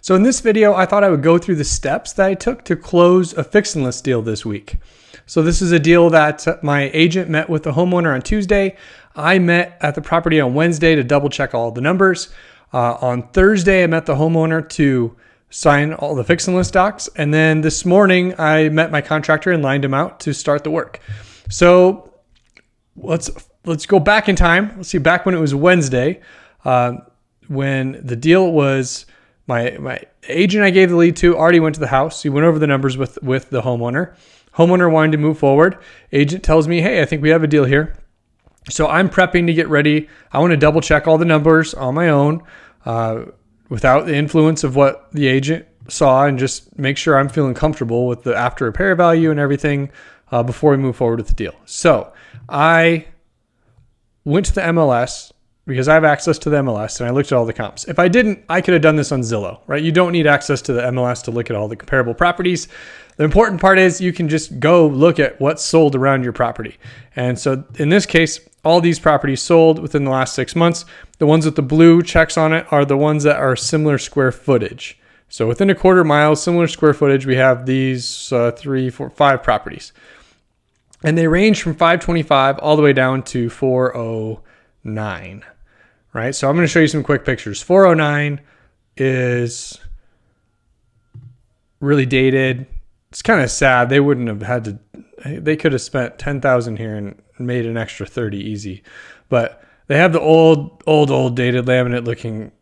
So in this video, I thought I would go through the steps that I took to close a fix and list deal this week. So this is a deal that my agent met with the homeowner on Tuesday. I met at the property on Wednesday to double check all the numbers. On Thursday, I met the homeowner to sign all the fix and list docs. And then this morning, I met my contractor and lined him out to start the work. So let's go back in time. Let's see, back when it was Wednesday, when the deal was my agent I gave the lead to already went to the house. He went over the numbers with the homeowner. Homeowner wanted to move forward. Agent tells me, hey, I think we have a deal here. So I'm prepping to get ready. I want to double check all the numbers on my own without the influence of what the agent saw, and just make sure I'm feeling comfortable with the after repair value and everything before we move forward with the deal. So I went to the MLS because I have access to the MLS, and I looked at all the comps. If I didn't, I could have done this on Zillow, right? You don't need access to the MLS to look at all the comparable properties. The important part is you can just go look at what's sold around your property. And so in this case, all these properties sold within the last 6 months. The ones with the blue checks on it are the ones that are similar square footage. So within a quarter mile, similar square footage, we have these 3, 4, 5 properties. And they range from 525 all the way down to 409, right? So I'm going to show you some quick pictures. 409 is really dated. It's kind of sad. They wouldn't have had to, they could have spent 10,000 here and made an extra 30 easy. But they have the old dated laminate looking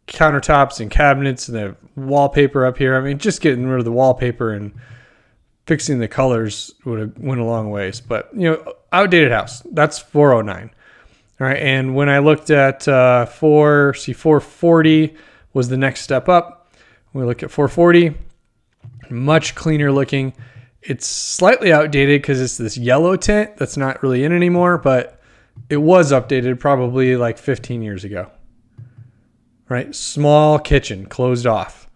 countertops and cabinets, and they have wallpaper up here. I mean, just getting rid of the wallpaper and fixing the colors would have went a long ways. But, outdated house. That's 409. All right. And when I looked at 440 was the next step up. When we look at 440, much cleaner looking. It's slightly outdated because it's this yellow tint that's not really in anymore, but it was updated probably like 15 years ago. Right? Small kitchen, closed off.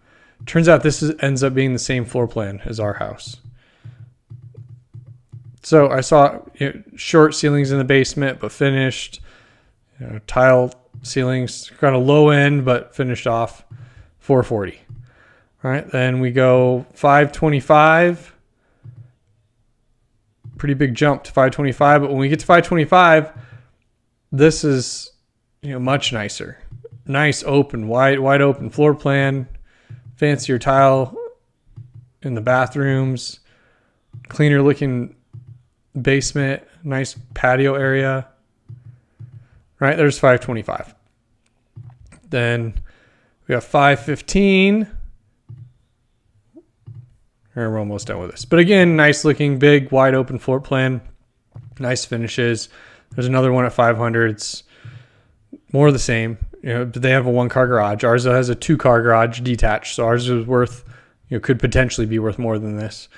Turns out ends up being the same floor plan as our house. So I saw short ceilings in the basement, but finished. Tile ceilings, kind of low end, but finished off. 440. All right, then we go 525. Pretty big jump to 525, but when we get to 525, this is much nicer. Nice open, wide open floor plan, fancier tile in the bathrooms, cleaner looking basement, nice patio area. Right, there's 525. Then we have 515. We're almost done with this. But again, nice looking, big, wide open floor plan. Nice finishes. There's another one at 500. It's more of the same. But they have a 1-car garage. Ours has a 2-car garage detached. So ours is worth, could potentially be worth more than this.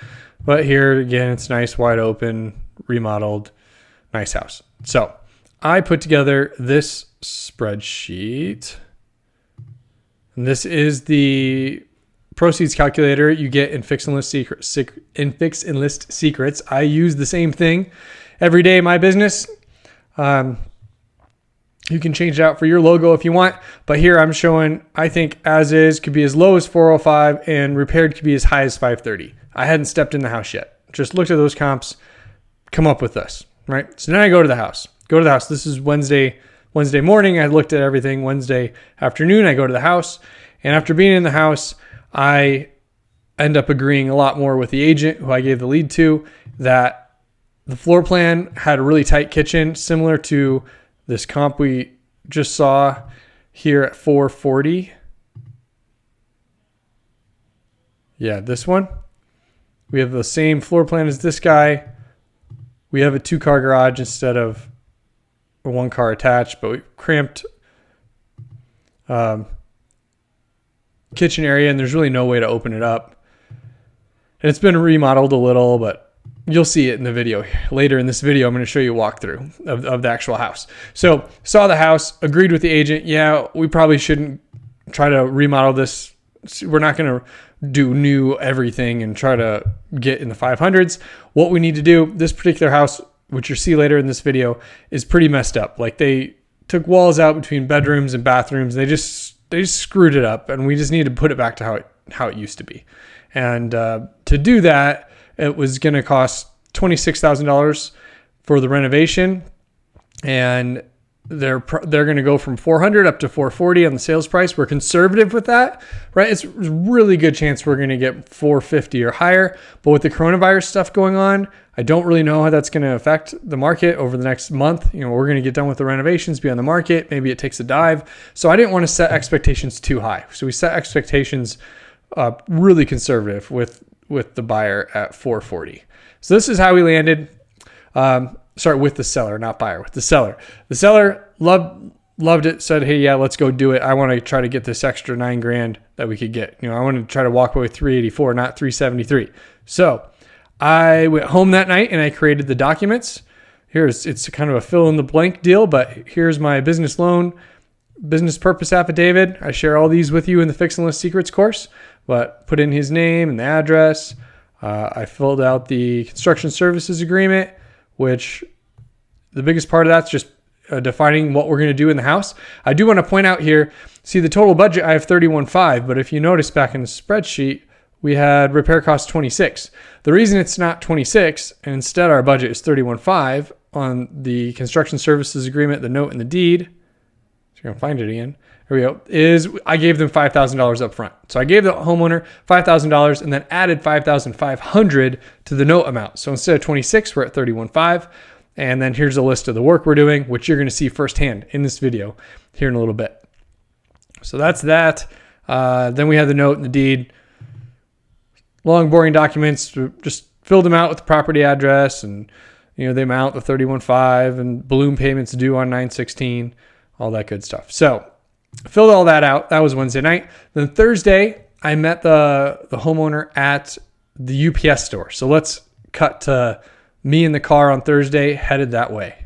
But here, again, it's nice, wide open, remodeled, nice house. So I put together this spreadsheet. And this is the proceeds calculator you get in Fix and List Secrets. I use the same thing every day in my business. You can change it out for your logo if you want, but here I'm showing, I think as is could be as low as 405 and repaired could be as high as 530. I hadn't stepped in the house yet. Just looked at those comps, come up with this, right? So now I go to the house. This is Wednesday morning. I looked at everything. Wednesday afternoon, I go to the house, and after being in the house, I end up agreeing a lot more with the agent who I gave the lead to, that the floor plan had a really tight kitchen, similar to this comp we just saw here at 440. Yeah, this one. We have the same floor plan as this guy. We have a 2-car garage instead of a 1-car attached, but we cramped kitchen area, and there's really no way to open it up. And it's been remodeled a little, but you'll see it in the video. Later in this video, I'm going to show you a walkthrough of the actual house. So saw the house, agreed with the agent. Yeah, we probably shouldn't try to remodel this. We're not going to do new everything and try to get in the 500s. What we need to do, this particular house, which you'll see later in this video, is pretty messed up. Like, they took walls out between bedrooms and bathrooms. They just they screwed it up, and we just need to put it back to how it used to be. And to do that, it was going to cost $26,000 for the renovation, and they're going to go from 400 up to 440 on the sales price. We're conservative with that, right? It's a really good chance we're going to get 450 or higher. But with the coronavirus stuff going on, I don't really know how that's going to affect the market over the next month. We're going to get done with the renovations, be on the market. Maybe it takes a dive. So I didn't want to set expectations too high. So we set expectations really conservative with the buyer at 440. So this is how we landed. Sorry, with the seller, not buyer, with the seller. The seller loved it, said, hey, yeah, let's go do it. I want to try to get this extra $9,000 that we could get. I want to try to walk away with 384, not 373. So I went home that night and I created the documents. It's kind of a fill in the blank deal, but here's my business loan, business purpose affidavit. I share all these with you in the Fix and List Secrets course, but put in his name and the address. I filled out the construction services agreement, which the biggest part of that's just defining what we're going to do in the house. I do want to point out here, see the total budget, I have $31,500, but if you notice back in the spreadsheet, we had repair costs $26,000. The reason it's not $26,000 and instead our budget is $31,500 on the construction services agreement, the note and the deed, so you're going to find it again, here we go, is I gave them $5,000 up front. So I gave the homeowner $5,000 and then added $5,500 to the note amount. So instead of $26,000, we're at $31,500. And then here's a list of the work we're doing, which you're going to see firsthand in this video here in a little bit. So that's that. Then we have the note and the deed. Long, boring documents. Just filled them out with the property address and the amount, the $31,500, and balloon payments due on 9/16, all that good stuff. So filled all that out. That was Wednesday night. Then Thursday, I met the homeowner at the UPS store. So let's cut to me in the car on Thursday, headed that way.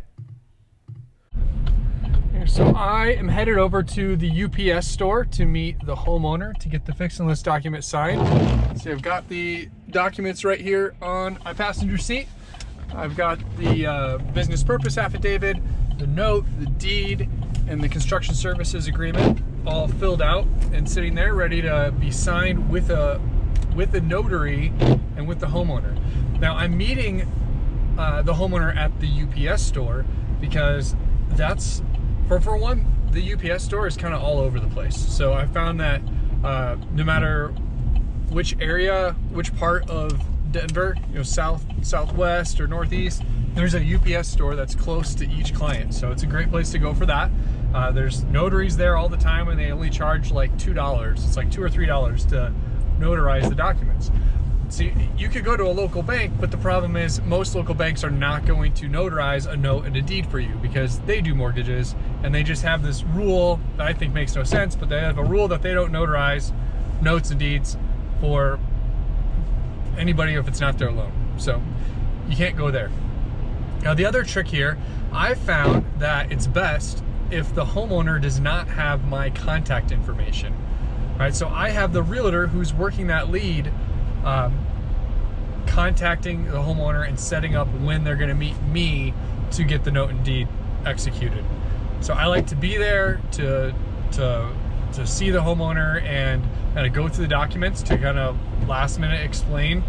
So I am headed over to the UPS store to meet the homeowner to get the Fix and List document signed. So I've got the documents right here on my passenger seat. I've got the business purpose affidavit, the note, the deed, and the construction services agreement all filled out and sitting there ready to be signed with a notary and with the homeowner. Now I'm meeting the homeowner at the UPS store because that's, for one, the UPS store is kind of all over the place. So I found that no matter which area, which part of Denver, south, southwest, or northeast, there's a UPS store that's close to each client. So it's a great place to go for that. There's notaries there all the time and they only charge like $2. It's like $2 or $3 to notarize the documents. See, you could go to a local bank, but the problem is most local banks are not going to notarize a note and a deed for you because they do mortgages and they just have this rule that I think makes no sense, but they have a rule that they don't notarize notes and deeds for anybody if it's not their loan. So you can't go there. Now the other trick here, I found that it's best if the homeowner does not have my contact information. All right, so I have the realtor who's working that lead contacting the homeowner and setting up when they're going to meet me to get the note and deed executed. So I like to be there to see the homeowner and kind of go through the documents to kind of last minute explain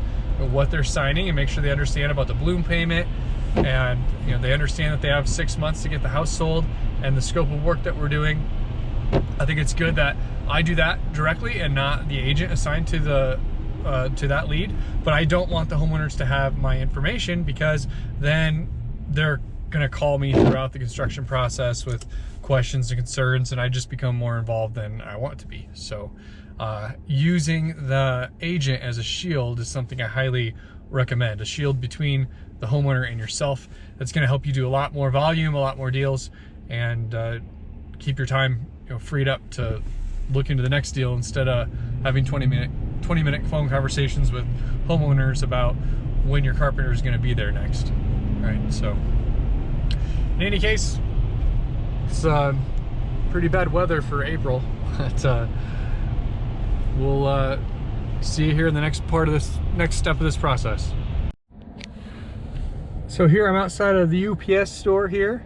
what they're signing and make sure they understand about the balloon payment and they understand that they have 6 months to get the house sold and the scope of work that we're doing. I think it's good that I do that directly and not the agent assigned to that lead, but I don't want the homeowners to have my information because then they're gonna call me throughout the construction process with questions and concerns and I just become more involved than I want to be. So using the agent as a shield is something I highly recommend. A shield between the homeowner and yourself that's gonna help you do a lot more volume, a lot more deals, and keep your time freed up to look into the next deal instead of having 20-minute phone conversations with homeowners about when your carpenter is going to be there next. All right, so in any case, it's pretty bad weather for April. But we'll see you here in the next step of this process. So here I'm outside of the UPS store here,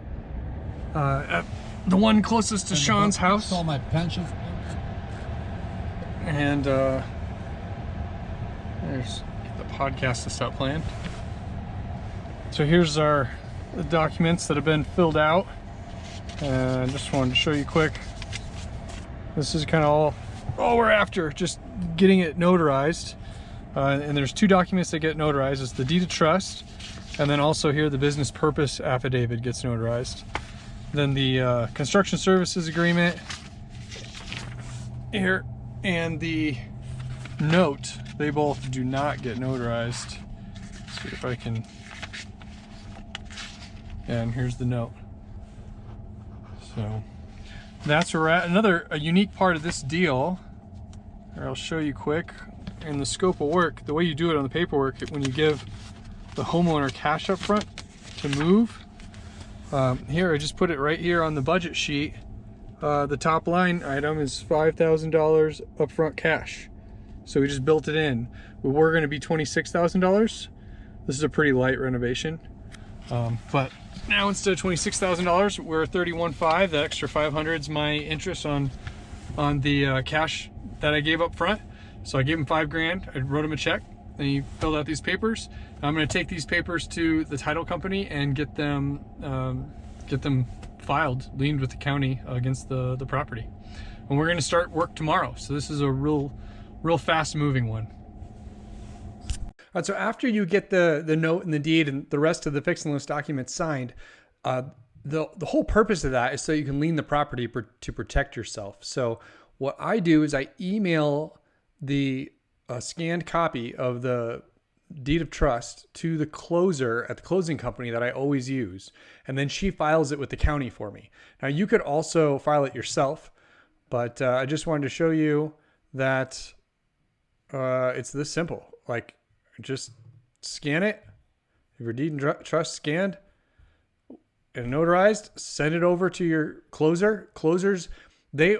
at the one closest to Sean's house. All my pension. And there's the podcast to stop playing. So here's the documents that have been filled out. And I just wanted to show you quick. This is kind of all we're after, just getting it notarized. And there's two documents that get notarized. It's the deed of trust, and then also here the business purpose affidavit gets notarized. Then the construction services agreement here and the note, they both do not get notarized. Let's see if I can, and here's the note. So that's where we're at. A unique part of this deal, or I'll show you quick, in the scope of work, the way you do it on the paperwork, when you give the homeowner cash up front to move, here I just put it right here on the budget sheet. The top line item is $5,000 upfront cash. So we just built it in. We were going to be $26,000. This is a pretty light renovation. But now instead of $26,000, we're $31,500. That extra $500 is my interest on the cash that I gave up front. So I gave him $5,000. I wrote him a check, and he filled out these papers. I'm going to take these papers to the title company and get them filed, liened with the county against the property. And we're going to start work tomorrow. So this is a real fast moving one. All right, so after you get the note and the deed and the rest of the fix and list documents signed, the whole purpose of that is so you can lien the property to protect yourself. So what I do is I email the scanned copy of the deed of trust to the closer at the closing company that I always use, and then she files it with the county for me. Now you could also file it yourself, but I just wanted to show you that it's this simple. Like, just scan it, have your deed and trust scanned and notarized, send it over to your closer. Closers, they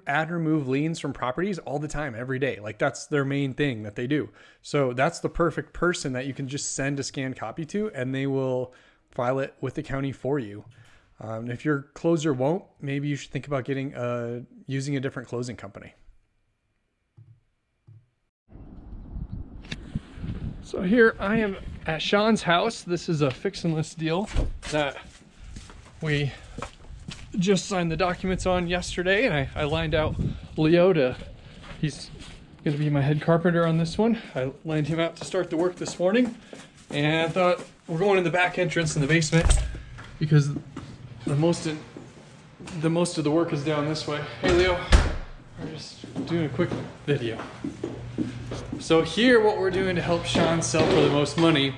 add and remove liens from properties all the time, every day. Like, that's their main thing that they do. So that's the perfect person that you can just send a scanned copy to, and they will file it with the county for you. If your closer won't, maybe you should think about using a different closing company. So here I am at Sean's house. This is a fix and list deal that we just signed the documents on yesterday, and I lined out Leo he's gonna be my head carpenter on this one. I lined him out to start the work this morning, and I thought we're going in the back entrance in the basement because the most of the work is down this way. Hey Leo, we're just doing a quick video. So here, what we're doing to help Sean sell for the most money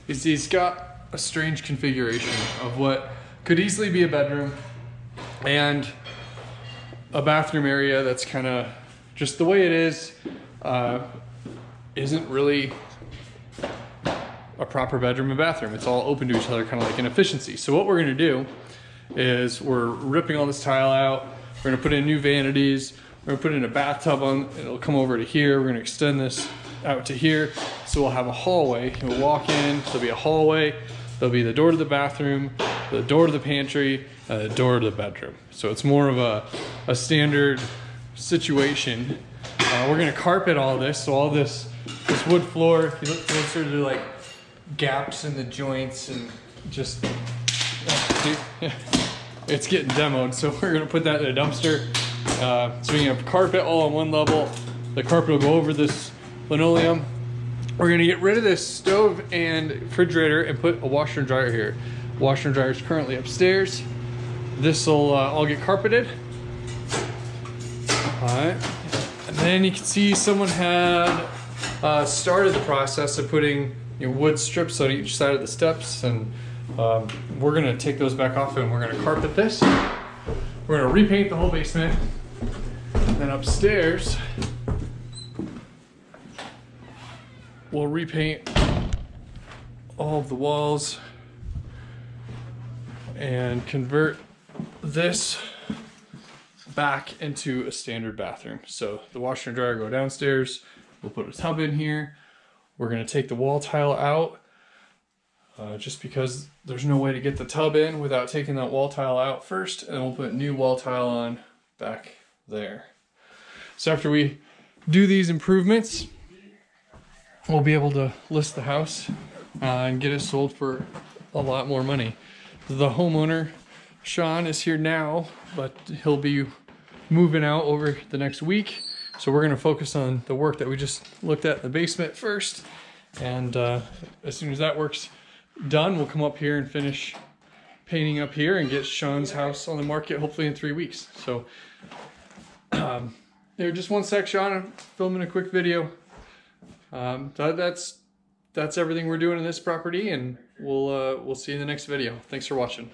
is he's got a strange configuration of what could easily be a bedroom and a bathroom area that's kind of just the way it is, isn't really a proper bedroom and bathroom. It's all open to each other, kind of like an efficiency. So what we're going to do is we're ripping all this tile out. We're going to put in new vanities. We're going to put in a bathtub on. It'll come over to here. We're going to extend this out to here. So we'll have a hallway. You'll walk in. There'll be a hallway. There'll be the door to the bathroom, the door to the pantry, the door to the bedroom. So it's more of a standard situation. We're going to carpet all this. So all this wood floor, if you look closer, there are like gaps in the joints and just it's getting demoed. So we're going to put that in a dumpster. So we can have carpet all on one level. The carpet will go over this linoleum. We're going to get rid of this stove and refrigerator and put a washer and dryer here. Washer and dryer is currently upstairs. This will all get carpeted. All right. And then you can see someone had started the process of putting wood strips on each side of the steps, and we're going to take those back off and we're going to carpet this. We're going to repaint the whole basement. And then upstairs, we'll repaint all of the walls and convert this back into a standard bathroom. So the washer and dryer go downstairs. We'll put a tub in here. We're going to take the wall tile out just because there's no way to get the tub in without taking that wall tile out first, and we'll put new wall tile on back there. So after we do these improvements, we'll be able to list the house and get it sold for a lot more money. The homeowner, Sean, is here now, but he'll be moving out over the next week. So we're gonna focus on the work that we just looked at in the basement first. And as soon as that work's done, we'll come up here and finish painting up here and get Sean's house on the market hopefully in 3 weeks. So there, just one sec, Sean. I'm filming a quick video. That's everything we're doing in this property, and we'll see you in the next video. Thanks for watching.